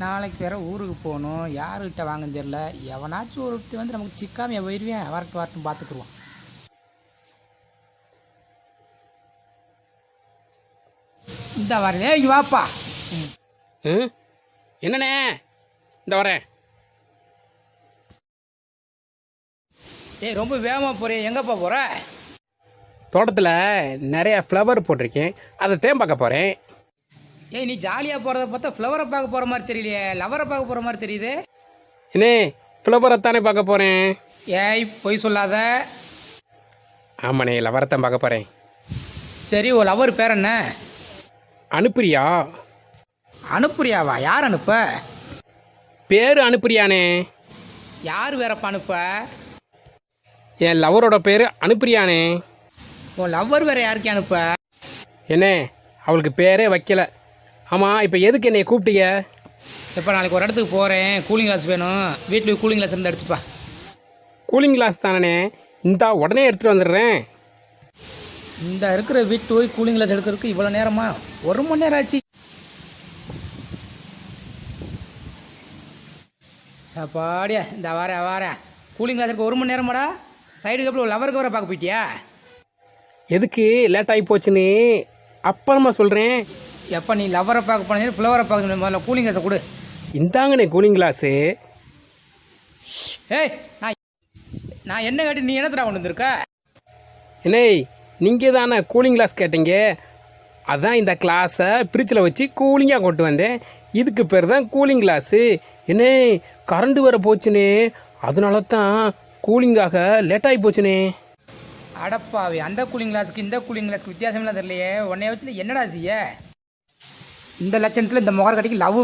நாளைக்கு வேற ஊருக்கு போகணும். யாருக்கிட்ட வாங்கன்னு தெரியல. எவனாச்சும் ஒருத்தி வந்து நமக்கு சிக்காமைய போயிடுவேன். வரட்டும் பார்த்துக்குருவோம். இந்த வரேன். ஏய் வாப்பா. என்னண்ணே இந்த வரேன். ஏய் ரொம்ப வேகமாக போகிறேன். எங்கப்பா போகிற? தோட்டத்தில் நிறைய ஃப்ளவர் போட்டிருக்கேன், அதை தேன் பார்க்க போகிறேன். ஏய் நீ ஜாலியாக போகிறத பார்த்தா ஃப்ளவரை பார்க்க போகிற மாதிரி தெரியலையே, லவரை பார்க்க போகிற மாதிரி தெரியுது. என்னே ஃப்ளவரை தானே பார்க்க போகிறேன். ஏய் பொய் சொல்லாத. ஆமாண்ணே, லவரைத்தான் பார்க்க போகிறேன். சரி, ஓ லவர் பேர் என்ன? அனுப்புறியா? அனுப்புறியாவா? யார் அனுப்ப? பேர் அனுப்புறியானே. யார் வேறப்பா அனுப்ப? என் லவரோட பேர் அனுப்புறியானே. உன் லவ்வர் வேற யாருக்கு அனுப்ப? என்னே அவளுக்கு பேரே வைக்கல. ஆமாம், இப்போ எதுக்கு என்னை கூப்பிட்டீங்க? இப்போ நாளைக்கு ஒரு இடத்துக்கு போகிறேன், கூலிங் கிளாஸ் வேணும். வீட்டில் கூலிங் கிளாஸ் இருந்து எடுத்துப்பா. கூலிங் கிளாஸ் தானே, இந்தா உடனே எடுத்துகிட்டு வந்துடுறேன். இந்த இருக்கிற வீட்டு போய் கூலிங் கிளாஸ் எடுக்கிறதுக்கு இவ்வளோ நேரமா? 1 மணி நேரம் ஆச்சு. பாடியா இந்த வாரேன். கூலிங் கிளாஸ் இருக்க 1 மணி நேரமாடா. சைடுக்கு அப்புறம் லவருக்கு வர பார்க்க போயிட்டியா? எதுக்கு லேட் ஆகி போச்சுன்னு அப்புறமா சொல்கிறேன். எப்போ நீ லவரை பார்க்க போனீங்க, ஃப்ளவரை பார்க்க முதல்ல கூலிங் கிளாஸை கொடு. இந்தாங்கண்ணே கூலிங் கிளாஸு. ஏய் நான் என்ன கேட்டு நீ என்னத்தடா கொண்டு வந்திருக்க? என்னே நீங்கள் தானே கூலிங் கிளாஸ் கேட்டீங்க, அதான் இந்த கிளாஸை ஃப்ரிட்ஜில் வச்சு கூலிங்காக கொண்டு வந்தேன். இதுக்கு பேர் தான் கூலிங் கிளாஸு. என்னே கரண்ட் வர போச்சுனே, அதனால தான் கூலிங்காக லேட்டாகி போச்சுனே. அடப்பாவி, அந்த கூலிங் கிளாஸுக்கு இந்த கூலிங் கிளாஸுக்கு வித்தியாசம்லாம் தெரியலையே. உன்னைய வச்சு என்னடா செய்ய? இந்த லட்சணத்தில் இந்த முகர் கட்டிக்கு லவ்